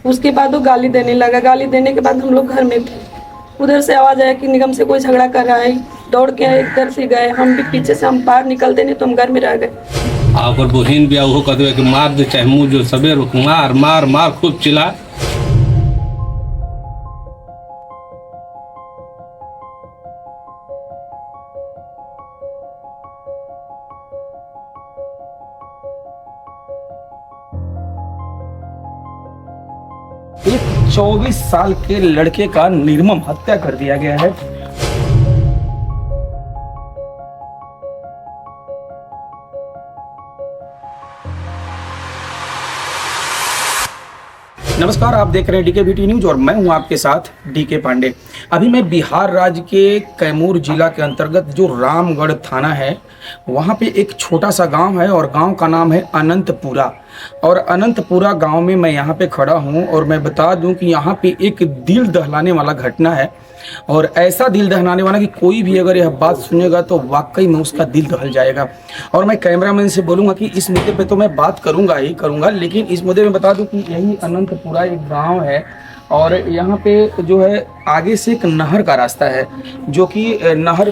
उसके बाद वो गाली देने लगा। गाली देने के बाद हम लोग घर में थे, उधर से आवाज़ आया कि निगम से कोई झगड़ा कर रहा है। दौड़ के इधर से गए, हम भी पीछे से, हम बाहर निकलते नहीं तो हम घर में रह गए। और बहन भी वो कह दे कि मार दे, चाहे मुँह जो सबेर मार मार मार खूब चिल्ला। एक 24 साल के लड़के का निर्मम हत्या कर दिया गया है। नमस्कार, आप देख रहे हैं डीके वीटी न्यूज और मैं हूं आपके साथ डीके पांडे। अभी मैं बिहार राज्य के कैमूर जिला के अंतर्गत जो रामगढ़ थाना है वहां पे एक छोटा सा गांव है और गांव का नाम है अनंतपुरा। और अनंतपुरा गांव में मैं यहां पे खड़ा हूं और मैं बता दूं कि यहां पे एक दिल दहलाने वाला घटना है। और ऐसा दिल दहलाने वाला कि कोई भी अगर यह बात सुनेगा तो वाकई में उसका दिल दहल जाएगा। और मैं कैमरामैन से बोलूँगा कि इस मुद्दे पे तो मैं बात करूँगा ही करूँगा, लेकिन इस मुद्दे में बता दूं कि यही अनंतपुरा एक गांव है और यहाँ पे जो है आगे से एक नहर का रास्ता है जो कि नहर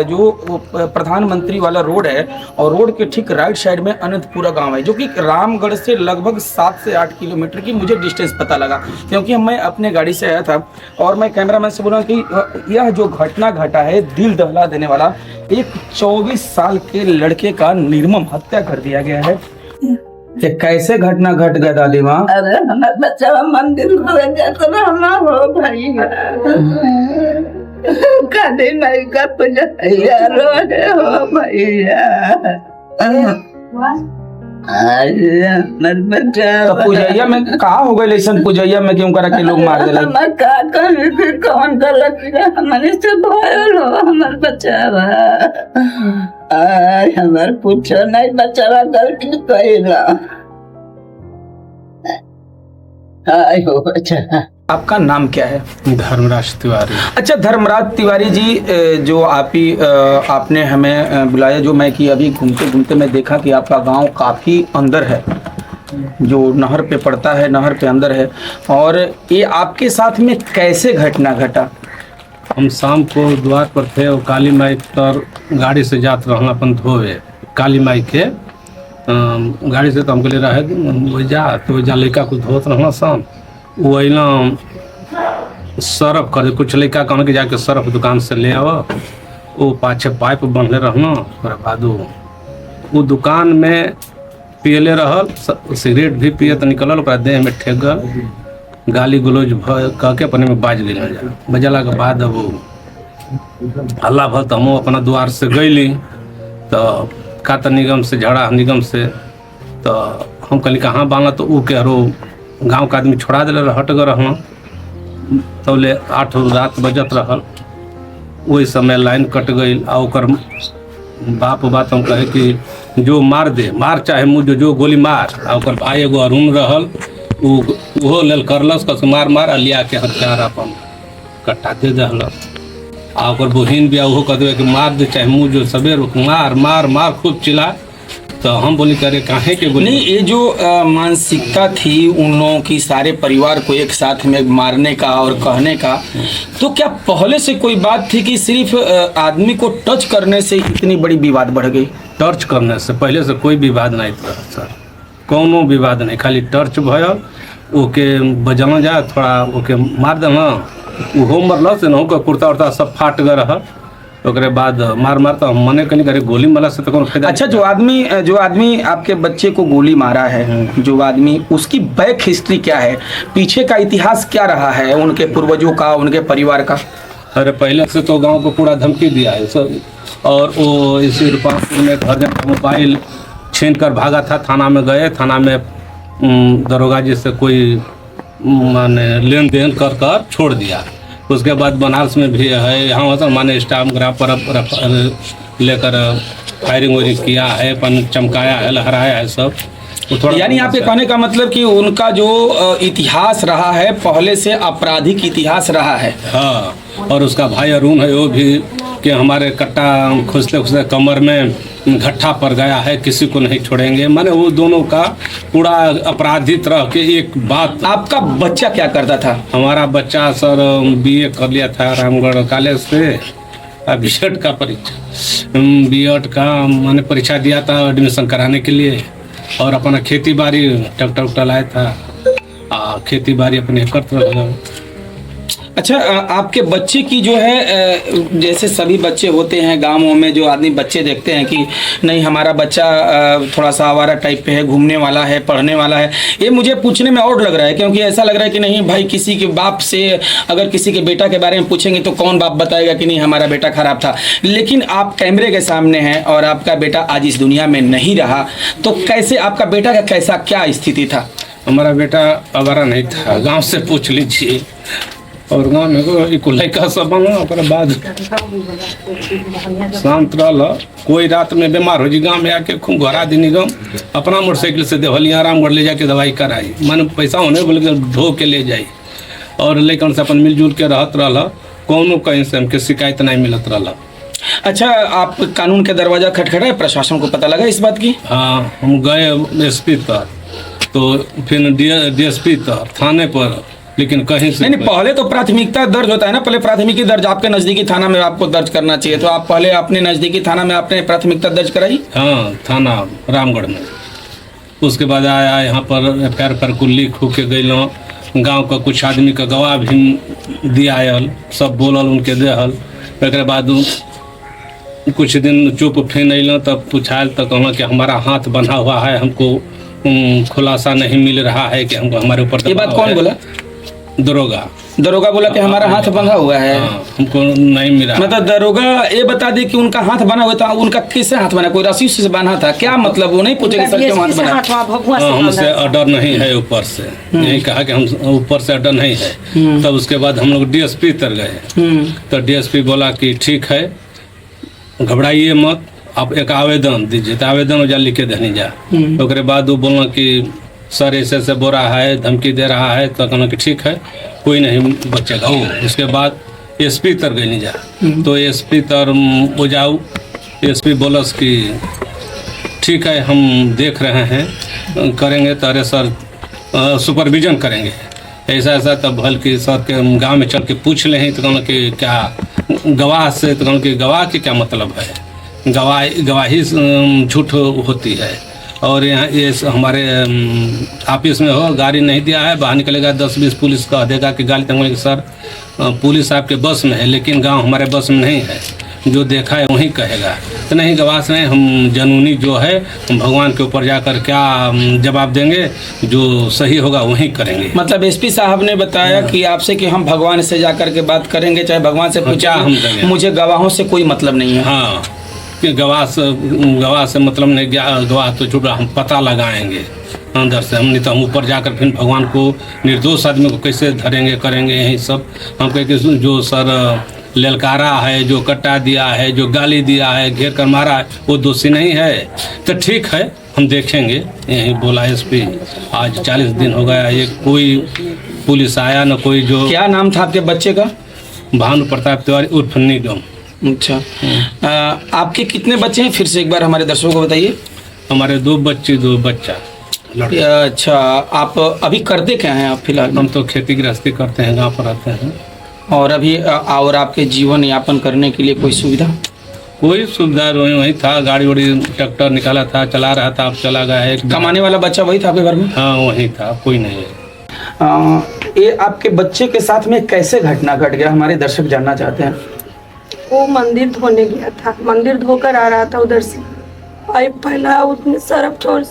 जो प्रधानमंत्री वाला रोड है और रोड के ठीक राइट साइड में अनंतपुरा गांव है जो कि रामगढ़ से लगभग 7 से 8 किलोमीटर की मुझे डिस्टेंस पता लगा, क्योंकि मैं अपने गाड़ी से आया था। और मैं कैमरामैन से बोला कि यह जो घटना घटा है दिल दहला देने वाला, एक 24 साल के लड़के का निर्मम हत्या कर दिया गया है। ये कैसे घटना घट गया दादी माँ? अरे हमारा बच्चा मंदिर हो गया तो रहना हो भाई, काली माई का पूजा रो हो भैया। तो पूजैया में कहा हो गए लेसन, पूजैया में क्यों करा के लोग मार देला? हम का कर फिर कौन गलत हमारे से भयल हो हमार बच्चा आय हमार पूछो नहीं बच्चा गलती कइला। आय हो बच्चा। आपका नाम क्या है? धर्मराज तिवारी। अच्छा धर्मराज तिवारी जी, जो आपने हमें बुलाया, जो मैं कि अभी घूमते घूमते मैं देखा कि आपका गांव काफ़ी अंदर है, जो नहर पे पड़ता है, नहर पे अंदर है। और ये आपके साथ में कैसे घटना घटा? हम शाम को द्वार पर थे और काली माई तर गाड़ी से जात रहना अपन धोवे काली माई के गाड़ी से, तो हम कहले रहे तो जा लड़का को धोत रहना शाम, वो अला सर्फ कर कुछ लड़का कहना कि जाके सर्फ दुकान से ले आव, वो पाछे पाइप बनले रहना। और बाद वो दुकान में पियले रहल, सिगरेट भी पिए तो निकलल, देह में ठेक गल, गाली गलौज कह के अपने में बाज गई। बजला के बाद अब हल्ला भल तो हम अपना द्वार से गईली तो का तो निगम से झड़ा, निगम से तो हम कहली कहाँ बांगा, तो ऊ के रो गाँव के आदमी छोड़ा दिले, हट गए रहना। तो ले 8 रात बजत रहल, वही समय लाइन कट गई। आ ओकर बाप बात हम कहे कि जो मार दे मार, चाहे मुझे जो गोली मार। आ ओकर भाई एगो अरुण रहल, वो लेल करलस, कस मार मार लिया के हथियार अपन कट्टा दे दहलस। आ ओकर बहिन भी वो कह दे कि मार दे, चाहे मुँह जो सबेर मार मार मार खूब चिल्ला। तो हम बोली करे काहे के बोली नहीं, ये जो मानसिकता थी उन लोगों की सारे परिवार को एक साथ में मारने का और कहने का, तो क्या पहले से कोई बात थी कि सिर्फ आदमी को टच करने से इतनी बड़ी विवाद बढ़ गई? टर्च करने से पहले से कोई विवाद नहीं था सर, कोनो विवाद नहीं, खाली टर्च भयल, ओके बजाना जाए थोड़ा, ओके मार देना, वो मरल से ना कुर्ता उर्ता सब फाट गए रहा। ओकरे बाद मार मार तो मने कहीं करे गोली मारा से तो कौन फायदा। अच्छा, जो आदमी आपके बच्चे को गोली मारा है, जो आदमी, उसकी बैक हिस्ट्री क्या है, पीछे का इतिहास क्या रहा है, उनके पूर्वजों का, उनके परिवार का? अरे पहले से तो गांव को पूरा धमकी दिया है सर। और वो इसी रूपापुर में घर जाकर मोबाइल छीन कर भागा था, थाना में गए, थाना में दरोगा जी से कोई माने लेन देन कर कर छोड़ दिया। उसके बाद बनारस में भी है, यहाँ तो माने स्टाम्प ग्राफ पर लेकर फायरिंग वायरिंग किया है, पन चमकाया है, लहराया है सब। तो यानी आपके कहने का मतलब कि उनका जो इतिहास रहा है पहले से आपराधिक इतिहास रहा है। हाँ, और उसका भाई अरुण है, वो भी कि हमारे कट्टा खुसले खुसले कमर में घट्टा पर गया है, किसी को नहीं छोड़ेंगे। मैंने वो दोनों का पूरा अपराधित रह के एक बात। आपका बच्चा क्या करता था? हमारा बच्चा सर बीए कर लिया था रामगढ़ कॉलेज से, बीएड का परीक्षा बीएड का मैंने परीक्षा दिया था एडमिशन कराने के लिए, और अपना खेती बाड़ी ट्रैक्टर उक्टर लाया था, खेती बाड़ी अपने करते रहा। अच्छा, आपके बच्चे की जो है, जैसे सभी बच्चे होते हैं गांवों में, जो आदमी बच्चे देखते हैं कि नहीं हमारा बच्चा थोड़ा सा आवारा टाइप पे है, घूमने वाला है, पढ़ने वाला है, ये मुझे पूछने में और लग रहा है, क्योंकि ऐसा लग रहा है कि नहीं भाई, किसी के बाप से अगर किसी के बेटा के बारे में पूछेंगे तो कौन बाप बताएगा कि नहीं हमारा बेटा खराब था। लेकिन आप कैमरे के सामने हैं और आपका बेटा आज इस दुनिया में नहीं रहा, तो कैसे आपका बेटा का कैसा क्या स्थिति था? हमारा बेटा आवारा नहीं था, गाँव से पूछ लीजिए, और गाँव में एक लड़का सब बना, बाद शांत रहा। कोई रात में बीमार हो जी, गाँव में आके खूब घरा दी गम, अपना मोटरसाइकिल से देवलिया रामगढ़ ले जाके दवाई कराई, मैंने पैसा होने बोल के ढो के ले जाई, और लेकिन से अपन मिलजुल के रहत रहा, कौनो कहीं से हमके शिकायत नहीं मिलत रहा। अच्छा, आप कानून के दरवाजा खटखटाए, प्रशासन को पता लगा इस बात की? हाँ, हम गए एसपी तक, तो फिर डीएसपी तक, थाने पर, लेकिन कहीं से नहीं, पहले तो प्राथमिकता दर्ज होता है ना, पहले प्राथमिकी दर्ज आपके नज़दीकी थाना में आपको दर्ज करना चाहिए, तो आप पहले अपने नज़दीकी थाना में आपने प्राथमिकता दर्ज कराई? हाँ, थाना रामगढ़ में। उसके बाद आया यहाँ पर पैर पर कुल्ली खू के गई, गांव का कुछ आदमी का गवाह भी दिया, सब बोलल उनके देहल। एक बाद कुछ दिन चुप फिर अल, तब पूछायल तो कहना कि हमारा हाथ बंधा हुआ है, हमको खुलासा नहीं मिल रहा है कि हमको हमारे ऊपर। ये बात कौन बोला? दरोगा बोला कि हमारा हाथ बंधा हुआ है। हमको नहीं मिला। मतलब दरोगा ये बता दे कि उनका हाथ बना हुआ था, उनका किससे हाथ बना? कोई रस्सी से बना था क्या? मतलब वो नहीं पूछेंगे सर क्यों हाथ बना? हमसे ऑर्डर नहीं है ऊपर से, यही कहा कि हम ऊपर से ऑर्डर नहीं है। तब उसके बाद हम लोग डीएसपी तर गए, तो डीएसपी बोला कि ठीक है, घबराइए मत, आप एक आवेदन दीजिए। तो आवेदन जा लिख के देने जा। उसके बाद वो बोला कि सर ऐसे बोल रहा है, धमकी दे रहा है। तो कहना कि ठीक है, कोई नहीं बचेगा। उसके बाद एसपी तर गई नहीं जा, तो एसपी तर वो जाऊ, एसपी बोलस कि ठीक है हम देख रहे हैं, करेंगे, तो अरे सर सुपरविजन करेंगे ऐसा ऐसा। तब भल कि सर के गांव में चल के पूछ लें, तो कहना कि क्या गवाह से, तो कहना कि गवाह के क्या मतलब है, गवाही झूठ होती है। और यहाँ ये हमारे ऑफिस में हो, गाड़ी नहीं दिया है, बाहर निकलेगा 10-20 पुलिस का देगा कि गाड़ी। तंग सर पुलिस आपके बस में है, लेकिन गांव हमारे बस में नहीं है, जो देखा है वही कहेगा। तो नहीं गवाह से नहीं, हम जनूनी जो है हम भगवान के ऊपर जाकर क्या जवाब देंगे, जो सही होगा वही करेंगे। मतलब एसपी साहब ने बताया कि आपसे कि हम भगवान से जाकर के बात करेंगे, चाहे भगवान से पूछा, हम मुझे गवाहों से कोई मतलब नहीं है। हाँ, कि गवाह से मतलब नहीं, गवाह तो झूठा, हम पता लगाएंगे अंदर से। हम नहीं तो हम ऊपर जाकर फिर भगवान को, निर्दोष आदमी को कैसे धरेंगे, करेंगे, यही सब। हम कहे कि जो सर ललकारा है, जो कट्टा दिया है, जो गाली दिया है, घेर कर मारा है, वो दोषी नहीं है। तो ठीक है, हम देखेंगे, यही बोला एसपी। आज 40 दिन हो गया, ये कोई पुलिस आया न कोई। जो क्या नाम था आपके बच्चे का? भानु प्रताप तिवारी उर्फ निगम। अच्छा, आपके कितने बच्चे हैं? फिर से एक बार हमारे दर्शकों को बताइए। हमारे 2 बच्चे 2 बच्चा। अच्छा, आप अभी करते क्या हैं आप फिलहाल? हम तो खेती गृहस्थी करते हैं, गाँव पर रहते हैं। और अभी और आपके जीवन यापन करने के लिए कोई सुविधा? कोई सुविधा वही था, गाड़ी वाड़ी ट्रैक्टर निकाला था, चला रहा था, अब चला गया है। कमाने वाला बच्चा वही था आपके घर में? हाँ, वही था, कोई नहीं है। ये आपके बच्चे के साथ में कैसे घटना घट गया, हमारे दर्शक जानना चाहते हैं। वो मंदिर धोने गया था, मंदिर धोकर आ रहा था, उधर से पाइप फैला, उसने सरफ छोड़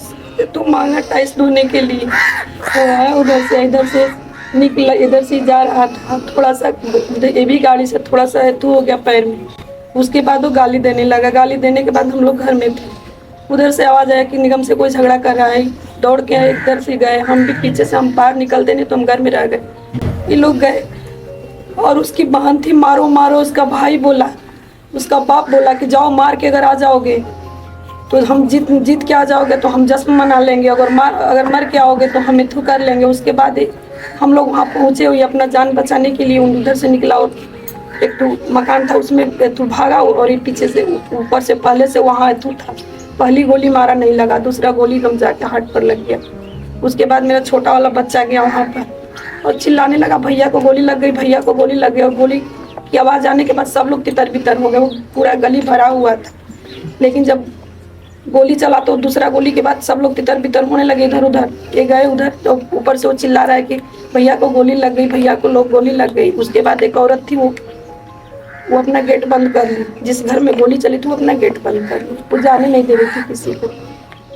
तो मांगा टाइल्स धोने के लिए, तो आया उधर से, इधर से निकला, इधर से जा रहा था, थोड़ा सा ये भी गाड़ी से थोड़ा सा हेतु हो गया पैर में। उसके बाद वो गाली देने लगा। गाली देने के बाद हम लोग घर में थे, उधर से आवाज़ आया कि निगम से कोई झगड़ा कर रहा है। दौड़ के इधर से गए, हम भी पीछे से, हम बाहर निकलते नहीं तो हम घर में रह गए। ये लोग गए और उसकी बहन थी, मारो मारो। उसका भाई बोला, उसका बाप बोला कि जाओ, मार के अगर आ जाओगे तो हम जीत के आ जाओगे तो हम जश्न मना लेंगे, अगर मर के आओगे तो हम इथु कर लेंगे। उसके बाद हम लोग वहाँ पहुँचे हुए अपना जान बचाने के लिए, उधर से निकला और एक तो मकान था उसमें तू भागा और ये पीछे से ऊपर से पहले से वहाँ तू था। पहली गोली मारा नहीं लगा, दूसरा गोली गम जाके हार्ट पर लग गया। उसके बाद मेरा छोटा वाला बच्चा गया वहाँ पर और चिल्लाने लगा भैया को गोली लग गई, भैया को गोली लग गई। और गोली की आवाज़ आने के बाद सब लोग तितर बितर हो गए, वो पूरा गली भरा हुआ था। लेकिन जब गोली चला तो दूसरा गोली के बाद सब लोग तितर बितर होने लगे इधर उधर। ये गए उधर तो ऊपर से वो चिल्ला रहा है कि भैया को गोली लग गई, भैया को लोग गोली लग गई। उसके बाद एक औरत थी वो अपना गेट बंद कर ली, जिस घर में गोली चली थी वो अपना गेट बंद कर ली, वो जाने नहीं दे रही थी किसी को।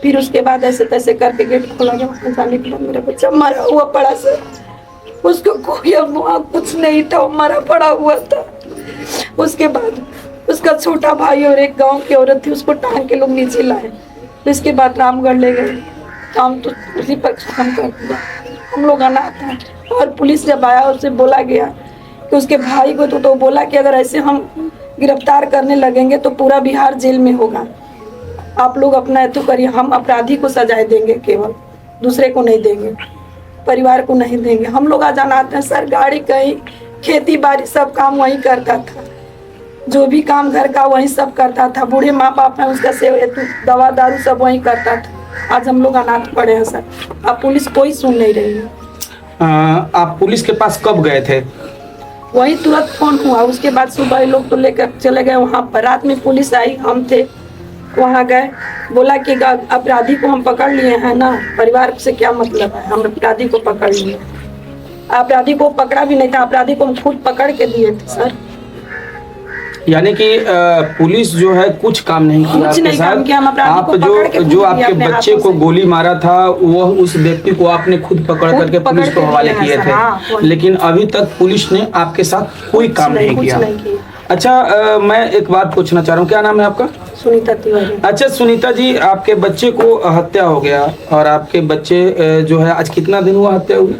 फिर उसके बाद ऐसे तैसे करके गेट खोला गया, वहाँ जाने के बाद मेरा बच्चा मरा हुआ पड़ा सर। उसको कोई अब वहाँ कुछ नहीं था, वो मरा पड़ा हुआ था। उसके बाद उसका छोटा भाई और एक गांव की औरत थी, उसको टांग के लोग नीचे लाए। तो इसके बाद रामगढ़ ले गए, काम तो उसी पर खत्म कर दिया। हम लोग अनाथ हैं। और पुलिस जब आया उससे बोला गया कि उसके भाई को तो बोला कि अगर ऐसे हम गिरफ्तार करने लगेंगे तो पूरा बिहार जेल में होगा, आप लोग अपना ऐतो करिए, हम अपराधी को सजाएं देंगे, केवल दूसरे को नहीं देंगे, परिवार को नहीं देंगे। हम लोग आज अनाथ हैं सर। गाड़ी कहीं, खेती बाड़ी सब काम वही करता था, जो भी काम घर का वही सब करता था। बूढ़े माँ बाप हैं, उसका सेवा दवा दारू सब वही करता था। आज हम लोग अनाथ पड़े हैं सर। अब पुलिस कोई सुन नहीं रही है। आप पुलिस के पास कब गए थे? वही तुरंत फोन हुआ, उसके बाद सुबह लोग तो लेकर चले गए वहाँ पर। रात में पुलिस आई, हम थे वहाँ गए, बोला कि अपराधी को हम पकड़ लिए हैं ना, परिवार से क्या मतलब है, हम अपराधी को पकड़ लिए। अपराधी को पकड़ा भी नहीं था, अपराधी को हम खुद पकड़ के दिए थे सर। यानी कि पुलिस जो है कुछ काम नहीं किया आपके साथ। आप जो आपके बच्चे को गोली मारा था वह उस व्यक्ति को आपने खुद पकड़ करके पुलिस को हवाले किए थे, लेकिन अभी तक पुलिस ने आपके साथ कोई काम नहीं किया। अच्छा, मैं एक बात पूछना चाह रहा हूँ, क्या नाम है आपका? सुनीता तिवारी। अच्छा सुनीता जी, आपके बच्चे को हत्या हो गया और आपके बच्चे जो है आज कितना दिन हुआ हत्या हुई?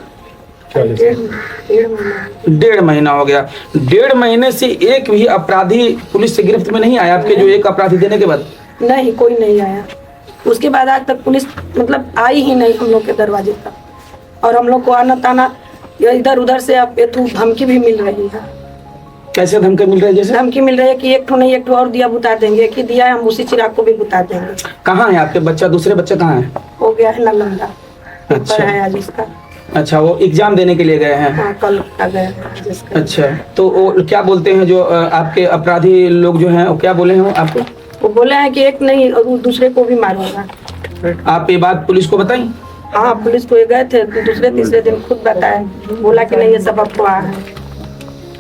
1.5 महीना हो गया। 1.5 महीने से एक भी अपराधी पुलिस से गिरफ्त में नहीं आया आपके? जो एक अपराधी देने के बाद नहीं, कोई नहीं आया। उसके बाद आज तक पुलिस मतलब आई ही नहीं हम लोग के दरवाजे तक। और हम लोग को आना ताना इधर उधर से अब धमकी भी मिल रही है। कैसे धमकी मिल रही है? जैसे धमकी मिल रही है कि एक ठो नहीं एक ठो और दिया बुता देंगे, एक ही दिया है हम उसी चिराग को भी बुता देंगे। कहाँ है आपके बच्चा? दूसरे बच्चे कहाँ है? हो गया है नालंदा। अच्छा है आज उसका। अच्छा, वो एग्जाम देने के लिए गए हैं? हाँ, कल का गया जिसका। अच्छा, तो वो क्या बोलते हैं जो आपके अपराधी लोग जो हैं, वो क्या बोले हैं वो आपको? वो बोले हैं कि एक नहीं और दूसरे को भी मारूंगा। आप ये बात पुलिस को बताई? हाँ, पुलिस को गए थे तो दूसरे तीसरे दिन खुद बताए, बोला कि नहीं ये सब अफवाह है।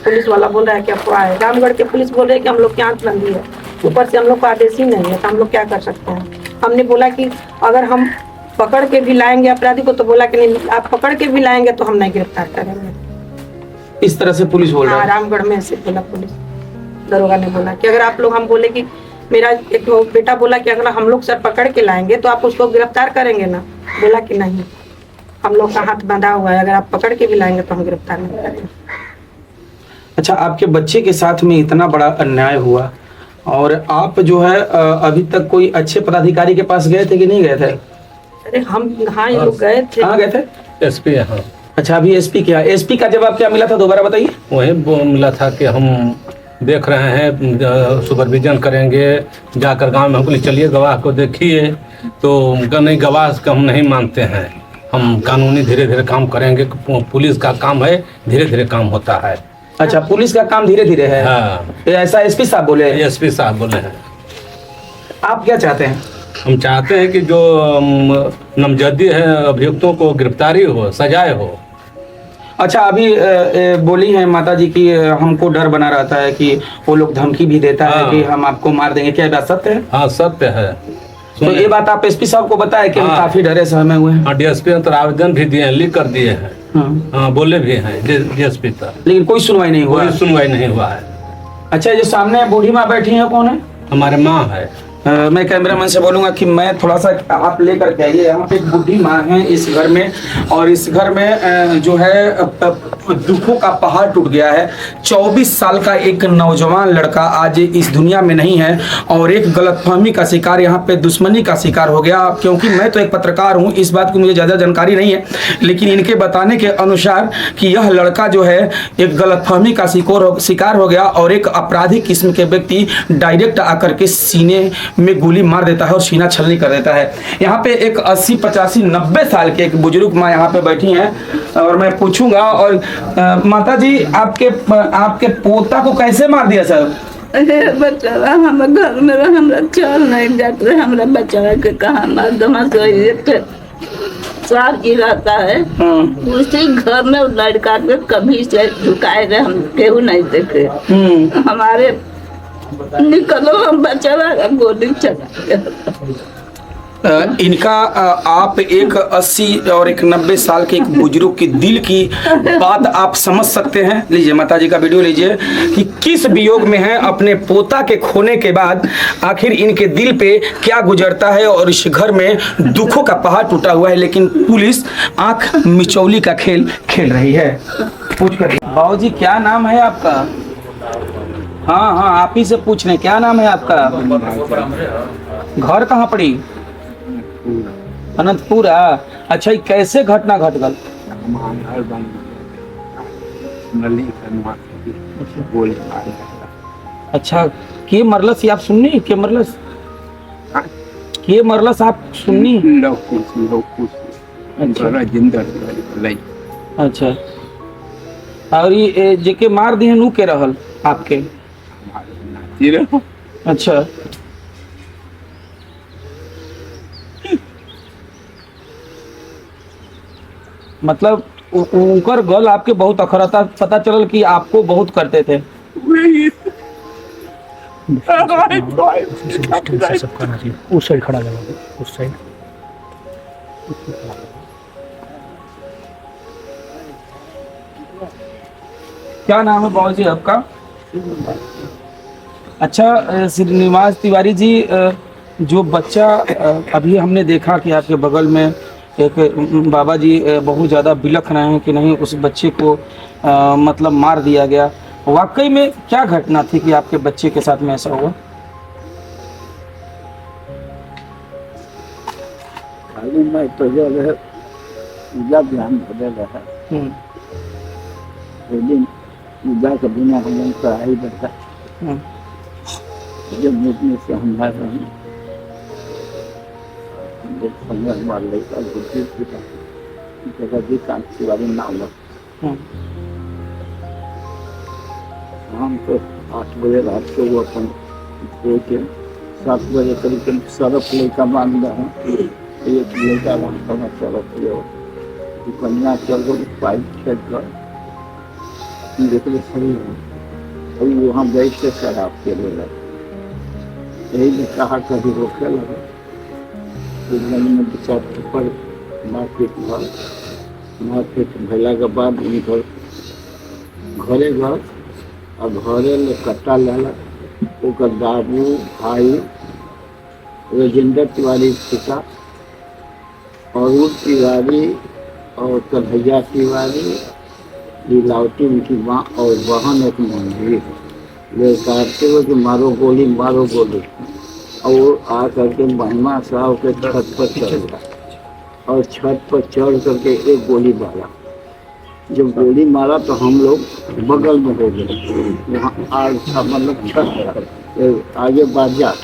पुलिस वाला बोल रहा है कि अफवाह है। रामगढ़ के पुलिस बोल रहे हैं कि हम लोग की आंख बंदी है, ऊपर से हम लोग को आदेश ही नहीं है, तो हम लोग क्या कर सकते हैं। हमने बोला कि अगर हम पकड़ के भी लाएंगे अपराधी को, तो बोला कि नहीं आप पकड़ के भी लाएंगे तो हम नहीं गिरफ्तार करेंगे। इस तरह से पुलिस बोल रहा है? रामगढ़ में ऐसे बोला पुलिस दरोगा ने बोला कि अगर आप लोग, हम बोले कि मेरा एक बेटा बोला कि अगर हम लोग सर पकड़ के लाएंगे तो आप उसको गिरफ्तार करेंगे ना? बोला कि नहीं, हम लोग का हाथ बंधा हुआ है, अगर आप पकड़ के भी लाएंगे तो हम गिरफ्तार नहीं करेंगे। अच्छा, आपके बच्चे के साथ में इतना बड़ा अन्याय हुआ और आप जो है अभी तक कोई अच्छे पदाधिकारी के पास गए थे कि नहीं गए थे? अरे हम हाँ ये लोग गए थे। कहाँ गए थे? एसपी। हाँ। अच्छा, अभी एसपी क्या? एसपी का जवाब क्या मिला था, दोबारा बताइए। वही मिला था कि हम देख रहे हैं, सुपरविजन करेंगे, जाकर गांव में हमको चलिए गवाह को देखिए, तो नहीं गवाह का हम नहीं मानते हैं, हम कानूनी धीरे धीरे काम करेंगे, पुलिस का काम है धीरे धीरे काम होता है। अच्छा, पुलिस का काम धीरे धीरे है? हाँ, ऐसा एसपी साहब बोले? एसपी साहब बोले हैं। आप क्या चाहते हैं? हम चाहते हैं कि जो नामजदी है अभियुक्तों को गिरफ्तारी हो, सजाए हो। अच्छा, अभी बोली है माता जी की हमको डर बना रहता है कि वो लोग धमकी भी देता है कि हम आपको मार देंगे, क्या बात सत्य है? हाँ, सत्य है। तो ये बात आप एसपी साहब को बताए कि हम काफी डरे सहमे हुए हैं? हाँ, डीएसपी ने तो आवेदन भी दिए हैं, लिख कर दिए हैं। हाँ, बोले भी हैं डीएसपी तक, लेकिन कोई सुनवाई नहीं हुआ? कोई सुनवाई नहीं हुआ है। अच्छा, जो सामने बूढ़ी माँ बैठी है कौन है? हमारे माँ है। मैं कैमरामैन से बोलूंगा कि मैं थोड़ा सा आप लेकर के आइए। यहाँ पे एक बूढ़ी माँ है इस घर में, और इस घर में जो है दुखों का पहाड़ टूट गया है। 24 साल का एक नौजवान लड़का आज इस दुनिया में नहीं है और एक गलतफहमी का शिकार, यहाँ पे दुश्मनी का शिकार हो गया। क्योंकि मैं तो एक पत्रकार हूँ, इस बात की मुझे ज़्यादा जानकारी नहीं है, लेकिन इनके बताने के अनुसार कि यह लड़का जो है एक गलतफहमी का शिकार हो गया और एक आपराधिक किस्म के व्यक्ति डायरेक्ट आकर के सीने में गोली मार देता है और सीना छलनी कर देता है। यहाँ पे एक 80, 85, 90 साल के एक बुजुर्ग माँ यहाँ पे बैठी हैं और मैं पूछूंगा। और माता जी, आपके पोता को कैसे मार दिया सर? अरे बच्चा हम घर में रह, हमरा चल नहीं जाते, हमरा बच्चा के कहाँ मार दमा सार की रहता है उसी घर में लड़का के कभी से झुकाए रहे, हम केहू नहीं देखे। हमारे निकलो हम बच्चा गोली चला। इनका आप एक 80 और एक 90 साल के एक बुजुर्ग की दिल की बात आप समझ सकते हैं। लीजिए माता जी का वीडियो लीजिए कि किस वियोग में है अपने पोता के खोने के बाद, आखिर इनके दिल पे क्या गुजरता है और इस घर में दुखों का पहाड़ टूटा हुआ है, लेकिन पुलिस आंख मिचौली का खेल खेल रही है। पूछ कर बाबू जी क्या नाम है आपका? हाँ हाँ आप ही से पूछ रहे, क्या नाम है आपका? घर कहाँ पड़ी? अनंतपुरा। अच्छा, कैसे घटना घट गल? अच्छा, के मरलस आप सुननी? के मरलस? के मरलस आप सुननी? अच्छा, और ये जेके मार दिए नू के रहल आपके? अच्छा, मतलब उनकर गल आपके बहुत अखरता, पता चलल कि आपको बहुत करते थे। उस साइड खड़ा लगा, उस साइड। क्या नाम है बाबू जी आपका? अच्छा श्रीनिवास तिवारी जी, जो बच्चा अभी हमने देखा कि आपके बगल में एक बाबा जी बहुत ज़्यादा बिलख रहे हैं कि नहीं उस बच्चे को मतलब मार दिया गया, वाकई में क्या घटना थी कि आपके बच्चे के साथ में ऐसा हुआ? खाली मैं तो जो है पूजा ध्यान बदल रहा है, दिन पूजा का बिना हम लोग का ही बता जब मुझमें से हमारे संगत मार लेगा बुद्धि जगह भी कांति वाली नाम शाम को 8 बजे रात को वो अपन सो के 7 बजे करीब सरफ लेकर बांध रहा हूँ, एक लेकर बांधता हूँ सरफ ले दुकनिया चल गई पाइप छट कर देख ले सही है, अभी वहाँ बैठ के शराब के ले रहे यही ने कहा कभी रोके लगा में विचार पर मारपीट भैला के बाद उनकर घरे घर और घरे ले कट्टा लेलक ओकर बाबू भाई राजेंद्र तिवारी पिता अरुण तिवारी और कन्हैया तिवारी लीलावती उनकी माँ और बहन एक मंदिर ले काटते हुए कि मारो गोली और आ करके महिमा साहब के छत पर चढ़ गया और छत पर चढ़ करके एक गोली मारा। जब गोली मारा तो हम लोग बगल में हो गए, वहाँ आग था मतलब छत पर आगे बाजार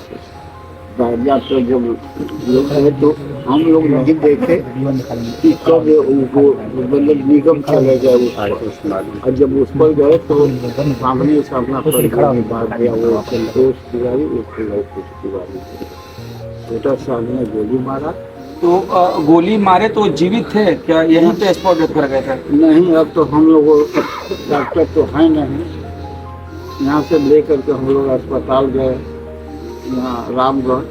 तो जब लोग है तो हम लोग नहीं देखे कि कब मतलब निगम चले गए और जब उस पर गए तो सामने सामना पर बात गया वो संतोष तिवारी तिवारी छोटा सामने गोली मारा। तो गोली मारे तो जीवित थे क्या? यहीं पे स्पॉट डेथ कर गए थे? नहीं, अब तो हम लोग डॉक्टर तो हैं नहीं, यहाँ से लेकर के हम लोग अस्पताल गए यहाँ रामगढ़।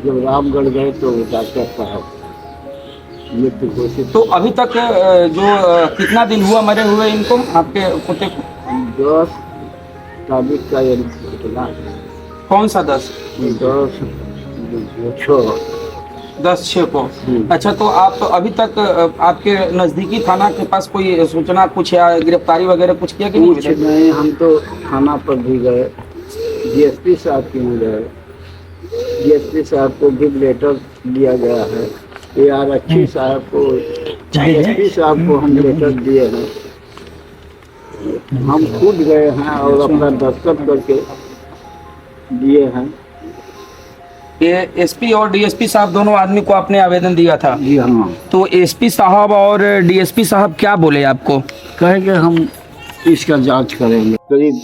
जब रामगढ़ गए तो डॉक्टर साहब मृत्यु घोषित। तो अभी तक जो कितना दिन हुआ मरे हुए इनको, आपके पोते को? 10 तारीख का ये घटना। कौन सा 10? 10 6 10/6 को। अच्छा, तो आप अभी तक आपके नजदीकी थाना के पास कोई सूचना कुछ या गिरफ्तारी वगैरह कुछ किया कि कुछ नहीं? नहीं, हम तो थाना पर भी गए, डीएसपी साहब के यहाँ गए, डीएसपी साहब को भी लेटर दिया गया है, ARXी साहब को, डीएसपी साहब को हम लेटर दिए हैं, हम खुद गए हैं और अपना दस्तखत करके दिए हैं। ये एसपी और डीएसपी साहब दोनों आदमी को आपने आवेदन दिया था? जी हाँ। तो एसपी साहब और डीएसपी साहब क्या बोले आपको? कहेंगे हम इसका जांच करेंगे। करीब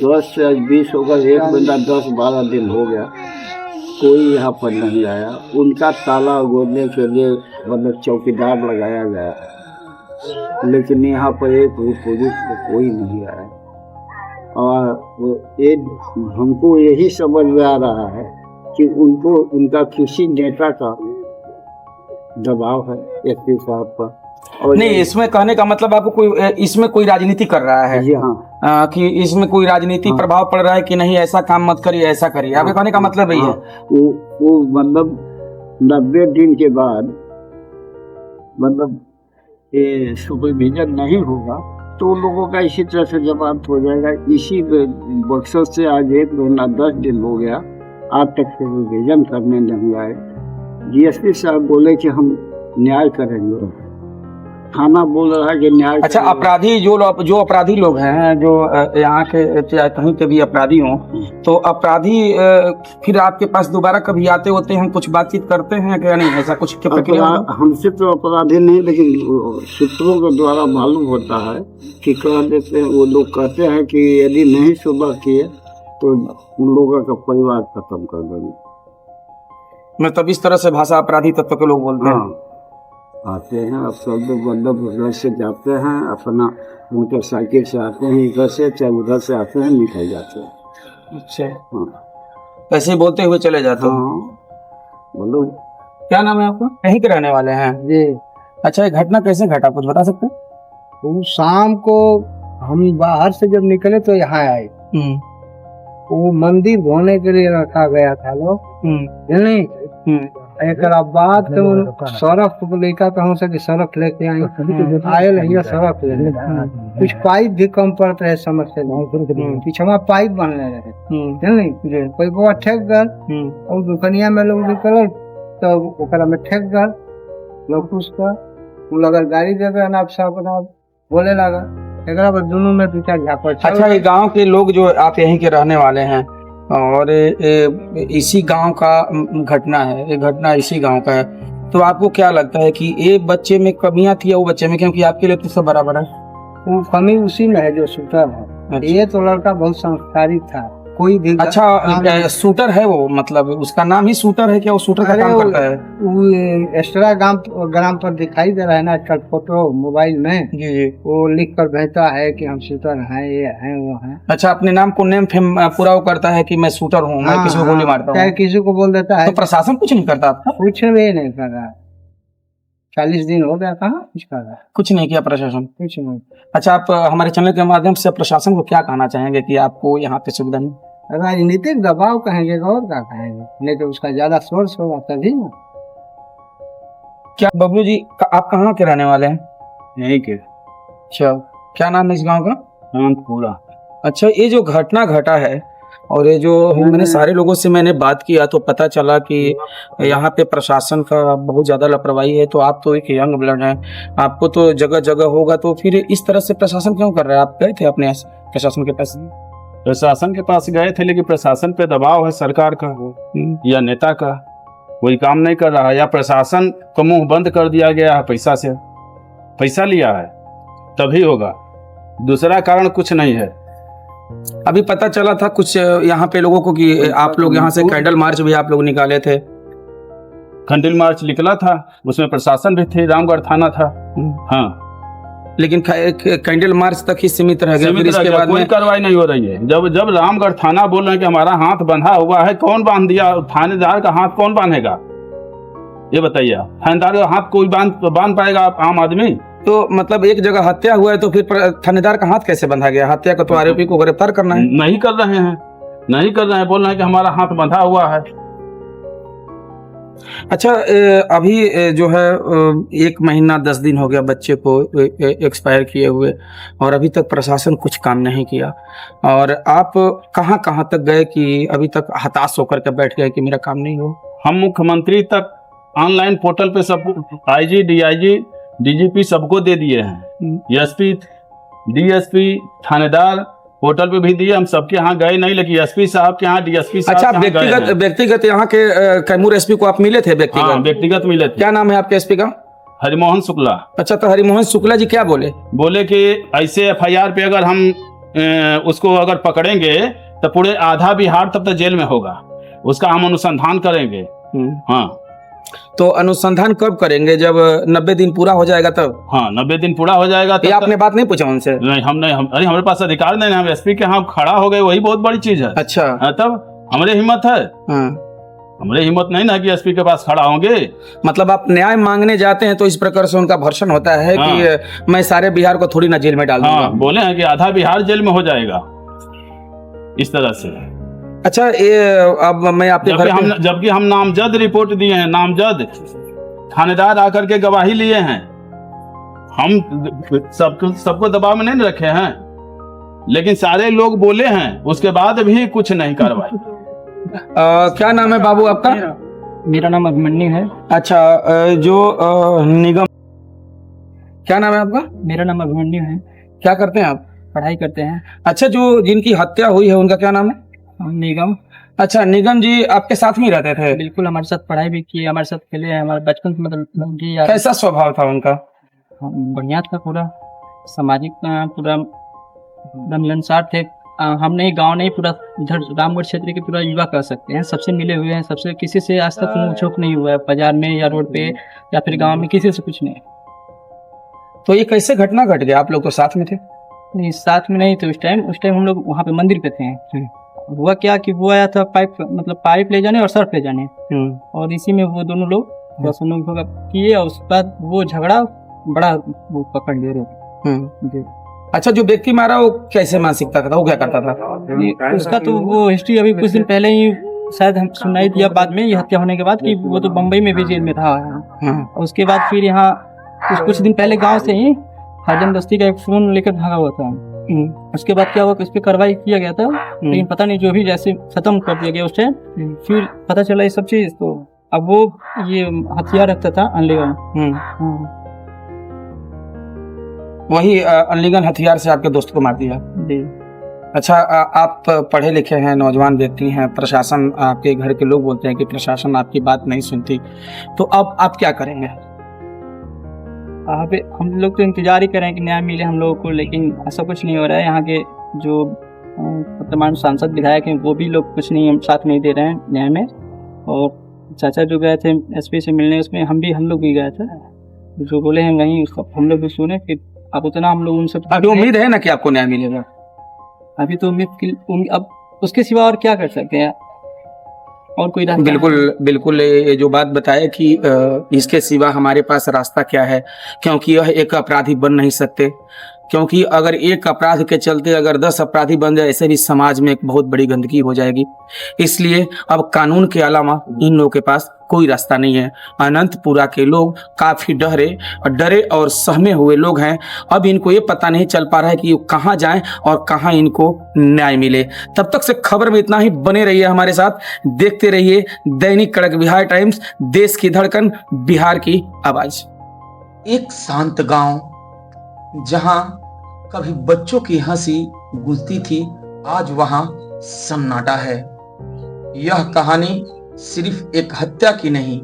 10 से 20 होगा, एक बंदा 10-12 दिन हो गया, कोई यहाँ पर नहीं आया। उनका ताला गोदने के लिए मतलब चौकीदार लगाया गया है, लेकिन यहाँ पर एक पुलिस को कोई नहीं आया। और ये हमको यही समझ में आ रहा है कि उनको उनका किसी नेता का दबाव है एसपी साहब पर। और नहीं, इसमें कहने का मतलब आपको कोई इसमें कोई राजनीति कर रहा है? जी हाँ। कि इसमें कोई राजनीति प्रभाव पड़ रहा है कि नहीं ऐसा काम मत करिए, ऐसा करिए, आपके कहने का मतलब यही है? वो मतलब 90 दिन के बाद मतलब ये सुपरविजन नहीं होगा तो उन लोगों का इसी तरह से जवाब हो जाएगा। इसी मकसद से आज 1 महीना 10 दिन हो गया, आज तक सुपरविजन करने नहीं आए। डीएसपी साहब बोले कि हम न्याय करेंगे, थाना बोल रहा है कि न्याय। अच्छा, अपराधी जो अपराधी लोग हैं, जो यहाँ के चाहे कहीं के भी अपराधी हों, तो अपराधी फिर आपके पास दोबारा कभी आते होते हैं, कुछ बातचीत करते हैं क्या? नहीं, ऐसा कुछ की प्रक्रिया? हमसे तो अपराधी नहीं, लेकिन सूत्रों के द्वारा मालूम होता है कि कह देते हैं, वो लोग कहते हैं कि यदि नहीं सुबह किए तो उन लोगों का परिवार खत्म कर देंगे। मतलब इस तरह से भाषा अपराधी तत्व के लोग बोलते हैं। हाँ, आते हैं, अब सब लोग मतलब घर से जाते हैं, अपना मोटरसाइकिल से आते हैं, इधर से चाहे उधर से आते हैं, निकल जाते हैं। अच्छा, हाँ ऐसे ही बोलते हुए चले जाते हैं। हाँ, बोलो। क्या नाम है आपका? यहीं के रहने वाले हैं जी? अच्छा, ये घटना कैसे घटा, कुछ बता सकते हैं? तो शाम को हम बाहर से जब निकले तो यहाँ आए, वो मंदिर धोने के लिए रखा गया था लोग, नहीं एक बाद तो सरफ लेकर कहूँ से कि सरफ लेके आए नहीं, सरफ ले कुछ पाइप भी कम पड़ता है, समस्या पिछवा पाइप बनने रहे नहीं, कोई को ठेक गल और दुकनिया में लोग निकल तो ओकरा में ठेक गल लोग कुछ लगल गाड़ी दे गए, आप सब बोले लगा, एक दोनों में 2-4 झापड़। अच्छा, ये गांव के लोग जो आप यहीं के रहने वाले हैं और इसी गांव का घटना है, ये घटना इसी गांव का है, तो आपको क्या लगता है कि ये बच्चे में कमियां थी या वो बच्चे में? क्योंकि आपके लिए तो सब बराबर है। वो कमी उसी में है जो शूटर है। अच्छा। ये तो लड़का बहुत संस्कारित था, कोई भी। अच्छा, शूटर है वो, मतलब उसका नाम ही शूटर है क्या? वो शूटर का काम करता है? वो इंस्टाग्राम पर दिखाई दे रहा है ना आजकल, फोटो मोबाइल में जी जी, वो लिख कर भेजता है कि हम शूटर हैं, ये हैं वो हैं। अच्छा, अपने नाम को नेम फेम पूरा वो करता है कि मैं शूटर हूँ, मैं किसी को गोली मारता चाहे हूँ, किसी को बोल देता है। तो प्रशासन कुछ नहीं करता आपका? कुछ भी नहीं कर रहा, 40 दिन हो गया, कहाँ कुछ कर रहा है, कुछ नहीं किया प्रशासन? कुछ नहीं। अच्छा, आप हमारे चैनल के माध्यम से प्रशासन को क्या कहना चाहेंगे कि आपको यहाँ पे सुविधा नहीं? राजनीतिक दबाव कहेंगे और क्या कहेंगे, नहीं तो उसका ज्यादा सोर्स होगा तभी ना। क्या बबलू जी, आप कहाँ के रहने वाले हैं? यही के। अच्छा, क्या नाम है इस गांव का? पूरा। अच्छा, ये जो घटना घटा है और ये जो मैंने सारे लोगों से मैंने बात किया तो पता चला कि यहाँ पे प्रशासन का बहुत ज़्यादा लापरवाही है। तो आप तो एक यंग ब्लड हैं, आपको तो जगह जगह होगा, तो फिर इस तरह से प्रशासन क्यों कर रहा है? आप गए थे अपने प्रशासन के पास? प्रशासन के पास गए थे, लेकिन प्रशासन पे दबाव है सरकार का या नेता का, कोई काम नहीं कर रहा है, या प्रशासन को मुंह बंद कर दिया गया है पैसा से, पैसा लिया है तभी होगा, दूसरा कारण कुछ नहीं है। अभी पता चला था कुछ यहाँ पे लोगों को कि आप लोग यहाँ से कैंडल मार्च भी आप लोग निकाले थे। कैंडल मार्च निकला था, उसमें प्रशासन भी थे, रामगढ़ थाना था। हाँ, लेकिन कैंडल मार्च तक ही सीमित रह गया, फिर इसके बाद कोई कार्रवाई नहीं हो रही है। जब रामगढ़ थाना बोल रहे हैं कि हमारा हाथ बंधा हुआ है, कौन बांध दिया? थानेदार का हाथ कौन बांधेगा ये बताइए? थानेदार का हाथ कोई बांध पाएगा आम आदमी? तो मतलब एक जगह हत्या हुआ है तो फिर थानेदार का हाथ कैसे बंधा गया? हत्या का तो आरोपी को गिरफ्तार करना है। नहीं कर रहे हैं, बोल रहे हैं कि हमारा हाथ बंधा हुआ है। अच्छा, अभी जो है 1 महीना 10 दिन हो गया बच्चे को एक्सपायर किए हुए, और अभी तक प्रशासन कुछ काम नहीं किया, और आप कहाँ कहाँ तक गए कि अभी तक हताश होकर के बैठ गए कि मेरा काम नहीं हो? हम मुख्यमंत्री तक ऑनलाइन पोर्टल पे सब आईजी, डीआईजी, डीजीपी सबको दे दिए हैं, एसपी, डीएसपी, थानेदार पोर्टल पे भी दिए। हम सबके यहाँ गए नहीं, लेकिन एसपी साहब के यहाँ, डीएसपी साहब अच्छा, के यहाँ गए हैं। व्यक्तिगत यहाँ के कैमूर एसपी को आप मिले थे? हाँ, व्यक्तिगत मिले थे। क्या नाम है आपके एसपी का? हरिमोहन शुक्ला। अच्छा, तो हरिमोहन शुक्ला जी क्या बोले? बोले कि ऐसे एफआईआर पे अगर हम उसको अगर पकड़ेंगे तो पूरे आधा बिहार तब तक जेल में होगा, उसका हम अनुसंधान करेंगे। हाँ, तो अनुसंधान कब करेंगे? जब 90 दिन पूरा हो जाएगा तब? हाँ, 90 दिन पूरा हो जाएगा ये आपने बात नहीं पूछा उनसे? नहीं, अरे हमारे पास अधिकार नहीं है, हम एसपी के यहाँ खड़ा हो गए, वही बहुत बड़ी चीज है। अच्छा, तब हमारे हिम्मत है। हाँ, हमारे हिम्मत नहीं ना कि एसपी के पास खड़ा होंगे। मतलब आप न्याय मांगने जाते हैं तो इस प्रकार से उनका भर्सन होता है कि मैं सारे बिहार को थोड़ी ना जेल में डाल दूंगा। हाँ, बोले हैं कि आधा बिहार जेल में हो जाएगा, इस तरह से। अच्छा, ये अब मैं आपके घर पे... जबकि हम नामजद रिपोर्ट दिए हैं, नामजद थानेदार आकर के गवाही लिए हैं, हम सबको दबाव में नहीं रखे हैं, लेकिन सारे लोग बोले हैं, उसके बाद भी कुछ नहीं कार्रवाई। क्या नाम है बाबू आपका? मेरा नाम अभिमन्यु है। अच्छा, जो निगम, क्या नाम है आपका? मेरा नाम अभिमन्यु है। क्या करते हैं आप? पढ़ाई करते हैं। अच्छा, जो जिनकी हत्या हुई है उनका क्या नाम है? निगम। अच्छा, निगम जी आपके साथ में रहते थे? बिल्कुल, हमारे साथ पढ़ाई भी की, हमारे साथ खेले हैं, हमारे बचपन से मतलब जी। कैसा स्वभाव था उनका? बढ़िया था, पूरा सामाजिक, पूरा मिलनसार थे। हम नहीं, गांव नहीं, पूरा इधर रामगढ़ क्षेत्र के पूरा युवा कह सकते हैं, सबसे मिले हुए हैं, सबसे, किसी से आज तक नोक-झोंक नहीं हुआ है, बाजार में या रोड पे या फिर गाँव में, किसी से कुछ नहीं। तो ये कैसे घटना घट गया? आप लोग तो साथ में थे? नहीं, साथ में नहीं थे उस टाइम हम लोग वहाँ पे मंदिर पे थे। हुआ क्या कि वो आया था पाइप ले जाने और सर्फ ले जाने, और इसी में वो दोनों लोग किए, और उसके बाद वो झगड़ा बड़ा वो पकड़ ले रहे। अच्छा, जो व्यक्ति मारा वो कैसे मानसिकता का था, वो क्या करता था? उसका तो वो हिस्ट्री अभी कुछ दिन पहले ही शायद हम सुनाई दिया बाद में, ये हत्या होने के बाद, कि वो तो बम्बई में भी जेल में था। उसके बाद फिर यहाँ कुछ दिन पहले गाँव से ही हाजन बस्ती का एक फोन लेकर भागा हुआ था। उसके बाद क्या हुआ कि उस पर कार्रवाई किया गया था, लेकिन पता नहीं, जो भी जैसे खत्म कर दिया गया उस टाइम। फिर पता चला ये सब चीज, तो अब वो ये हथियार रखता था अनलीगल। वही अनलीगल हथियार से आपके दोस्त को मार दिया? जी। अच्छा, आप पढ़े लिखे हैं, नौजवान व्यक्ति हैं, प्रशासन, आपके घर के लोग बोलते हैं कि प्रशासन आपकी बात नहीं सुनती, तो अब आप क्या करेंगे? हम लोग तो इंतजार ही करें कि न्याय मिले हम लोगों को, लेकिन ऐसा कुछ नहीं हो रहा है। यहाँ के जो वर्तमान सांसद विधायक हैं वो भी लोग कुछ नहीं, हम साथ नहीं दे रहे हैं न्याय में। और चाचा जो गए थे एसपी से मिलने, उसमें हम लोग भी गए थे, जो बोले हैं नहीं, उसको हम लोग भी सुने। फिर अब उतना हम लोग उनसे अभी उम्मीद है ना कि आपको न्याय मिलेगा? अभी तो उम्मीद, अब उसके सिवा और क्या कर सकते हैं, और कोई रास्ता? बिल्कुल, ये जो बात बताए कि इसके सिवा हमारे पास रास्ता क्या है, क्योंकि यह एक अपराधी बन नहीं सकते, क्योंकि अगर एक अपराध के चलते अगर 10 अपराधी बन जाए, ऐसे भी समाज में एक बहुत बड़ी गंदगी हो जाएगी। इसलिए अब कानून के अलावा इन लोगों के पास कोई रास्ता नहीं है। अनंतपुरा के लोग काफी डरे और सहमे हुए लोग हैं। अब इनको ये पता नहीं चल पा रहा है कि ये कहाँ जाएं और कहाँ इनको न्याय मिले। तब तक से खबर में इतना ही, बने रहिए हमारे साथ, देखते रहिए दैनिक कड़क बिहार टाइम्स, देश की धड़कन, बिहार की आवाज। एक शांत गांव जहां कभी बच्चों की हंसी गूंजती थी, आज वहां सन्नाटा है। यह कहानी सिर्फ एक हत्या की नहीं,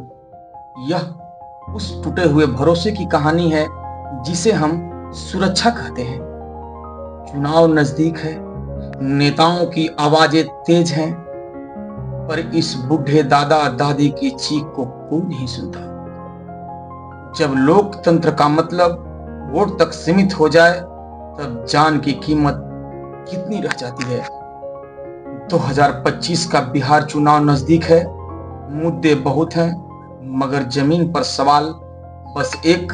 यह उस टूटे हुए भरोसे की कहानी है जिसे हम सुरक्षा कहते हैं। चुनाव नजदीक है, नेताओं की आवाजें तेज हैं, पर इस बूढ़े दादा दादी की चीख को कोई नहीं सुनता। जब लोकतंत्र का मतलब वोट तक सीमित हो जाए, तब जान की कीमत कितनी रह जाती है। 2025 का बिहार चुनाव नजदीक है, मुद्दे बहुत हैं, मगर जमीन पर सवाल बस एक,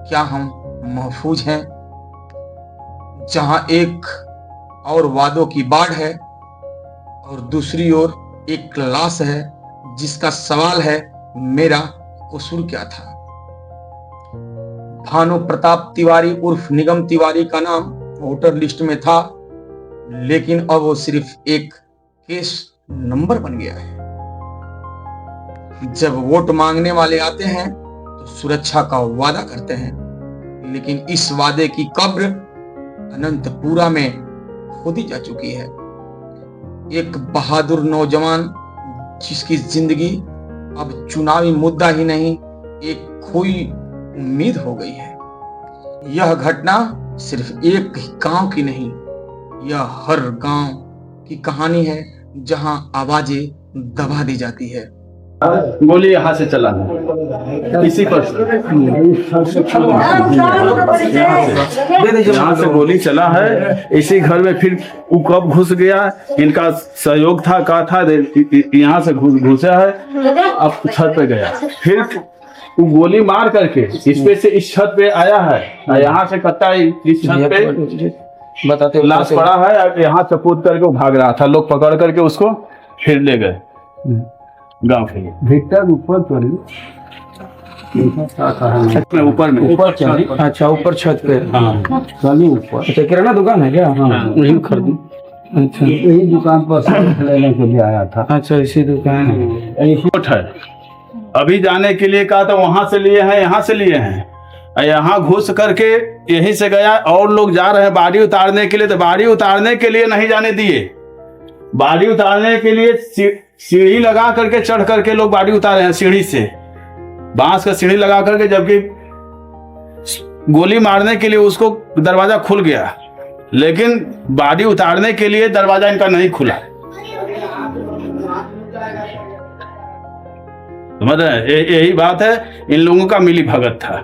क्या हम महफूज हैं? जहां एक और वादों की बाढ़ है और दूसरी ओर एक लाश है जिसका सवाल है मेरा कसूर क्या था। भानु प्रताप तिवारी उर्फ निगम तिवारी का नाम वोटर लिस्ट में था, लेकिन अब वो सिर्फ एक केस नंबर बन गया है। जब वोट मांगने वाले आते हैं तो सुरक्षा का वादा करते हैं, लेकिन इस वादे की कब्र अनंतपुरा में खोदी जा चुकी है। एक बहादुर नौजवान जिसकी जिंदगी अब चुनावी मुद्दा ही नहीं, एक खोई उम्मीद हो गई है। यह घटना सिर्फ एक गांव की नहीं, यह हर गांव की कहानी है जहां आवाजें दबा दी जाती है। गोली यहाँ से चला इसी पर यहाँ से गोली चला है इसी घर में। फिर वो कब घुस गया, इनका सहयोग था, कहा था यहाँ से घुसा है, अब छत पे गया, फिर वो गोली मार करके इस पे से इस छत पे आया है, यहाँ से कट्टा इस छत पे बताते लाश पड़ा है, यहाँ से कूद करके वो भाग रहा था, लोग पकड़ करके उसको फिर ले गए गांव के भीतर ऊपर चढ़ी ऊपर में ऊपर चढ़ी। अच्छा, ऊपर छत पे। हाँ चली ऊपर। अच्छा, किराना दुकान है क्या? हाँ, वही खरीदी। अच्छा, यही दुकान पर सब लेने के लिए आया था। अच्छा, इसी दुकान है। अभी जाने के लिए कहा था, वहां से लिए हैं, यहाँ से लिए हैं, यहाँ घुस करके यहीं से गया। और लोग जा रहे हैं बाड़ी उतारने के लिए, तो बाड़ी उतारने के लिए नहीं जाने दिए। बाड़ी उतारने के लिए सीढ़ी लगा करके चढ़ करके लोग बाड़ी उतारे हैं, सीढ़ी से, बांस का सीढ़ी लगा करके, जबकि गोली मारने के लिए उसको दरवाजा खुल गया, लेकिन बाड़ी उतारने के लिए दरवाजा इनका नहीं खुला। समझ रहे? यही बात है, इन लोगों का मिली भगत था।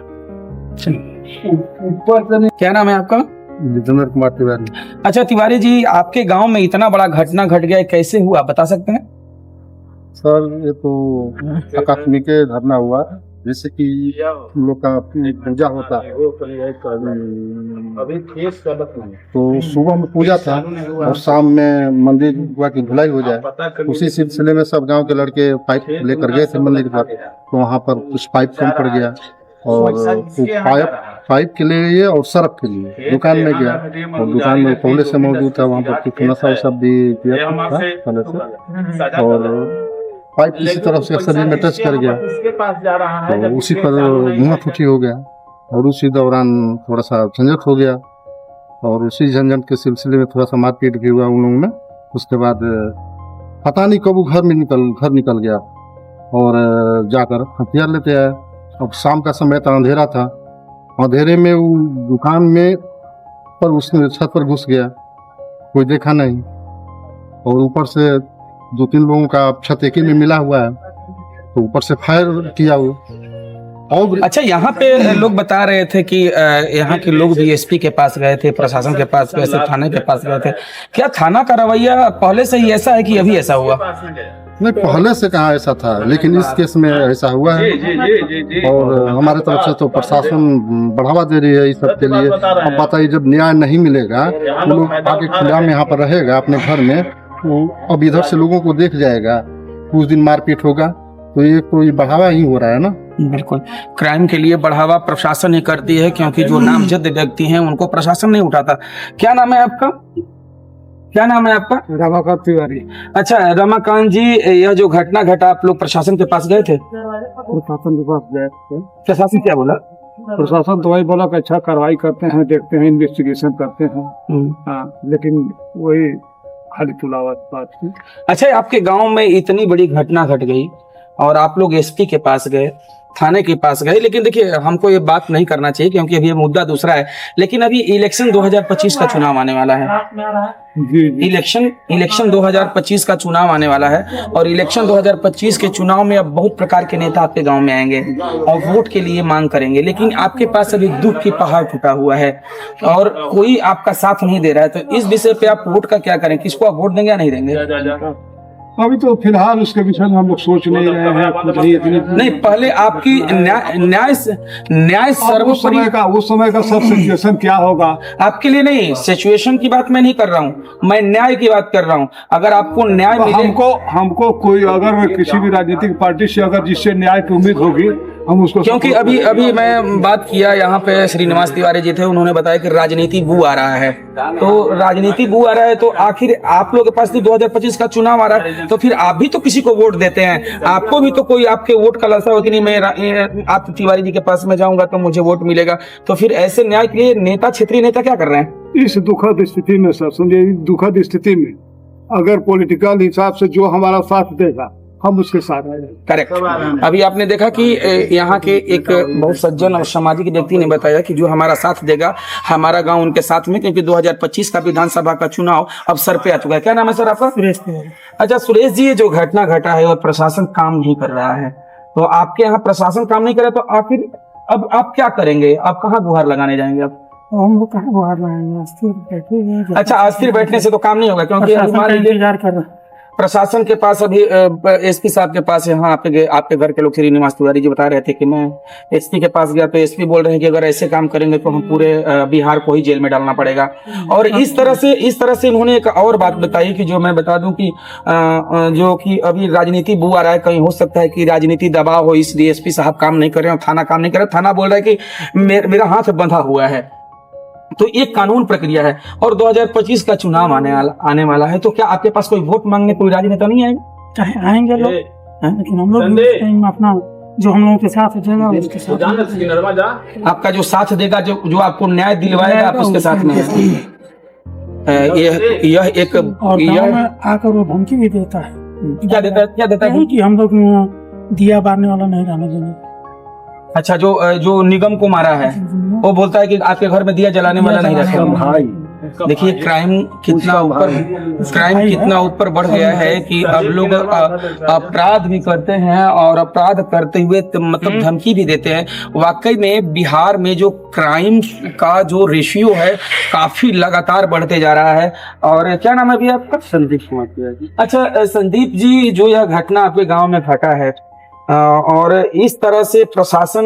क्या नाम है आपका? जितेंद्र कुमार तिवारी। अच्छा तिवारी जी, आपके गांव में इतना बड़ा घटना घट गया, कैसे हुआ बता सकते हैं? सर, ये तो आकस्मिक घटना हुआ, जैसे कि लोग का पूजा होता है, तो सुबह में पूजा था और शाम में मंदिर हुआ की धुलाई हो जाए। उसी सिलसिले में सब गांव के लड़के पाइप लेकर गए थे मंदिर पर, तो वहाँ पर कुछ पाइप कम पड़ गया और पाइप के लिए और सर्फ के लिए दुकान में गया, और दुकान में पहले से मौजूद था, वहाँ पर कुछ नशा सब भी किया था पहले से, और पाइप किसी तरफ से शरीर में टच कर गया, तो उसी पर धुआं फूटी हो गया, और उसी दौरान थोड़ा सा झंझट हो गया, और उसी झंझट के सिलसिले में थोड़ा सा मारपीट भी हुआ उन लोगों में। उसके बाद पता नहीं कब वो घर निकल गया और जाकर हथियार लेते आए। अब शाम का समय था, अंधेरा था, अंधेरे में वो दुकान में पर उसने छत पर घुस गया, कोई देखा नहीं, और ऊपर से 2-3 लोगों का छत एक ही में मिला हुआ है, तो ऊपर से फायर किया वो। और अच्छा, यहाँ पे लोग बता रहे थे कि यहाँ के लोग भी एसपी के पास गए थे, प्रशासन के पास गए थे, थाने के पास गए थे। क्या थाना का रवैया पहले से ही ऐसा है कि अभी ऐसा हुआ? नहीं, पहले से कहाँ ऐसा था, लेकिन इस केस में ऐसा हुआ है, और हमारे तरफ से तो प्रशासन बढ़ावा दे रही है इस सब के लिए। अब बताइए, जब न्याय नहीं मिलेगा, वो लोग आगे खुला में यहाँ पर रहेगा अपने घर में, तो अब इधर से लोगों को देख जाएगा, कुछ दिन मारपीट होगा, तो ये बढ़ावा ही हो रहा है ना। बिल्कुल, क्राइम के लिए बढ़ावा प्रशासन ही करती है, क्योंकि जो नामजद व्यक्ति हैं उनको प्रशासन नहीं उठाता। क्या नाम है आपका? क्या नाम है आपका? रमाकांत तिवारी। अच्छा रमाकांत जी, यह जो घटना घटा, आप लोग प्रशासन के पास गए थे? प्रशासन के पास गए थे। प्रशासन क्या बोला? प्रशासन तो वही बोला कि अच्छा कार्रवाई करते हैं, देखते हैं, इन्वेस्टिगेशन करते हैं। हाँ, लेकिन वही खाली तुलावत बात थी। अच्छा, आपके गांव में इतनी बड़ी घटना घट गई और आप लोग एसपी के पास गए, थाने के पास गए, लेकिन देखिए हमको ये बात नहीं करना चाहिए क्योंकि अभी ये मुद्दा दूसरा है। लेकिन अभी इलेक्शन 2025 का चुनाव आने वाला है। इलेक्शन 2025 का चुनाव आने वाला है, और इलेक्शन 2025 के चुनाव में अब बहुत प्रकार के नेता आपके गांव में आएंगे और वोट के लिए मांग करेंगे, लेकिन आपके पास अभी दुख की पहाड़ टूटा हुआ है और कोई आपका साथ नहीं दे रहा है। तो इस विषय पे आप वोट का क्या करें? किसको आप वोट देंगे या नहीं देंगे? अभी तो फिलहाल उसके विषय में हम लोग सोच नहीं रहे हैं, कुछ नहीं इतनी नहीं, पहले आपकी न्याय अब सर्वोपरि। उस समय का सब सिचुएशन क्या होगा। आपके लिए नहीं, सिचुएशन की बात मैं नहीं कर रहा हूँ, मैं न्याय की बात कर रहा हूँ। अगर आपको न्याय तो मिले, हमको कोई अगर किसी भी राजनीतिक पार्टी से अगर जिससे न्याय की उम्मीद होगी हम उसको, क्योंकि अभी मैं बात किया यहाँ पे श्रीनिवास तिवारी जी थे, उन्होंने बताया कि राजनीति बू आ रहा है। तो राजनीति बू आ रहा है तो आखिर आप लोगों के पास तो 2025 का चुनाव आ रहा है, तो फिर आप भी तो किसी को वोट देते हैं, आपको भी तो कोई आपके वोट का लालसा हो कि नहीं मैं आप तिवारी जी के पास में जाऊंगा तो मुझे वोट मिलेगा। तो फिर ऐसे न्याय के लिए नेता, क्षेत्रीय नेता क्या कर रहे हैं इस दुखद स्थिति में सर, समझे, दुखद स्थिति में अगर पॉलिटिकल हिसाब से जो हमारा साथ देगा हम उसके साथ आएंगे। करेक्ट। अभी आपने देखा कि यहाँ के एक बहुत सज्जन और सामाजिक व्यक्ति ने बताया कि जो हमारा साथ देगा, हमारा गांव उनके साथ में, क्योंकि 2025 का विधानसभा का चुनाव अब सर पे आ चुका है। क्या नाम है सर आपका? सुरेश तिवारी। अच्छा सुरेश जी, ये जो घटना घटा है और प्रशासन काम नहीं कर रहा है, तो आपके यहाँ प्रशासन काम नहीं कर रहा, तो आखिर अब आप क्या करेंगे? आप कहाँ गुहार लगाने जाएंगे? आप हम लोग कहाँ गुहार लगाएंगे? अस्थिर बैठे। अच्छा, अस्थिर बैठने से तो काम नहीं होगा, क्योंकि इंतजार कर रहे हैं प्रशासन के पास। अभी एसपी साहब के पास यहाँ आपके घर के लोग श्रीनिवास तिवारी जी बता रहे थे कि मैं एसपी के पास गया तो एसपी बोल रहे हैं कि अगर ऐसे काम करेंगे तो हम पूरे बिहार को ही जेल में डालना पड़ेगा। और इस तरह से इन्होंने एक और बात बताई कि जो मैं बता दूं कि जो कि अभी राजनीति बू आ रहा है, कहीं हो सकता है कि राजनीति दबाव हो, इसलिए एसपी साहब काम नहीं कर रहे हैं, थाना काम नहीं कर रहा। थाना बोल रहा है कि मेरा हाथ बंधा हुआ है। तो एक कानून प्रक्रिया है और 2025 का चुनाव आने वाला है, तो क्या आपके पास कोई वोट मांगने कोई राजनेता नहीं आएंगे? चाहे आएंगे लोग, लेकिन हम लोग अपना जो हम लोगों के साथ देगा उसके साथ, आपका जो साथ देगा, जो आपको न्याय दिलवाएगा, आप उसके साथ में। यह एक आकर वो धमकी भी देता है। क्या देता है कि हम लोग दिया बारने वाला नहीं रहने देंगे। अच्छा, जो निगम को मारा है वो बोलता है कि आपके घर में दिया जलाने वाला नहीं रखेगा। भाई देखिए क्राइम कितना ऊपर बढ़ गया है कि अब लोग अपराध भी करते हैं और अपराध करते हुए मतलब धमकी भी देते हैं। वाकई में बिहार में जो क्राइम का जो रेशियो है काफी लगातार बढ़ते जा रहा है। और क्या नाम है अभी आपका? संदीप कुमार। अच्छा संदीप जी, जो यह घटना आपके गाँव में घटा है और इस तरह से प्रशासन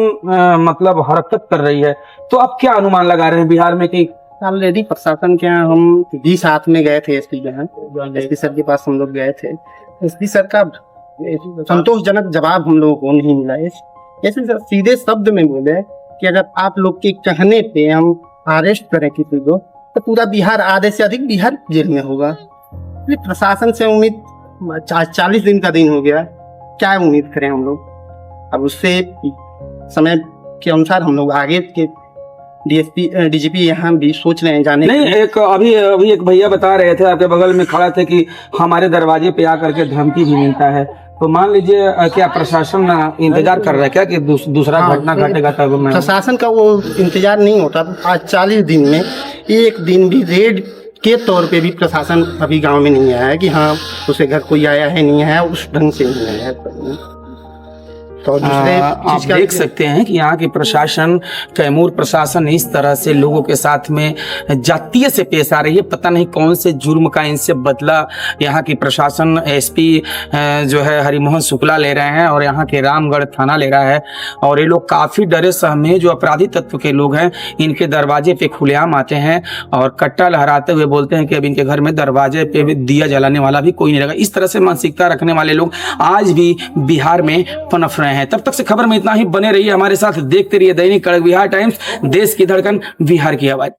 मतलब हरकत कर रही है, तो आप क्या अनुमान लगा रहे हैं बिहार में कि ऑलरेडी प्रशासन के यहाँ हम भी साथ में गए थे, एसपी एसपी सर के पास हम लोग गए थे। एसपी सर का संतोषजनक जवाब हम लोगों को नहीं मिला। एसपी सर सीधे शब्द में बोले कि अगर आप लोग के कहने पे हम अरेस्ट करें किसी को तो पूरा बिहार, आधे से अधिक बिहार जेल में होगा। प्रशासन से उम्मीद 40 दिन का दिन हो गया, क्या उम्मीद करें हम लोग? अब उससे समय के अनुसार हम लोग आगे के डीजीपी यहाँ भी सोच रहे हैं जाने नहीं। एक अभी एक भैया बता रहे थे, आपके बगल में खड़ा थे, कि हमारे दरवाजे पे आकर के धमकी भी मिलता है। तो मान लीजिए क्या प्रशासन इंतजार कर रहा है क्या कि दूसरा घटना घटेगा तब? प्रशासन का वो इंतजार नहीं होता। आज 40 दिन में एक दिन भी रेड के तौर पे भी प्रशासन अभी गांव में नहीं आया है कि हाँ उसके घर कोई आया है, नहीं आया, उस ढंग से नहीं आया है। तो आप देख सकते हैं कि यहाँ की प्रशासन, कैमूर प्रशासन इस तरह से लोगों के साथ में जातीय से पेश आ रही है। पता नहीं कौन से जुर्म का इनसे बदला यहाँ की प्रशासन, एसपी जो है हरिमोहन शुक्ला ले रहे हैं और यहाँ के रामगढ़ थाना ले रहा है। और ये लोग काफ़ी डरे सहमे, जो अपराधी तत्व के लोग हैं, इनके दरवाजे पे खुलेआम आते हैं और कट्टा लहराते हुए बोलते हैं कि अब इनके घर में दरवाजे पे भी दिया जलाने वाला भी कोई नहीं रहेगा। इस तरह से मानसिकता रखने वाले लोग आज भी बिहार में पनप रहे हैं। तब तक से खबर में इतना ही। बने रहिए हमारे साथ, देखते रहिए दैनिक कड़क बिहार टाइम्स, देश की धड़कन, बिहार की आवाज।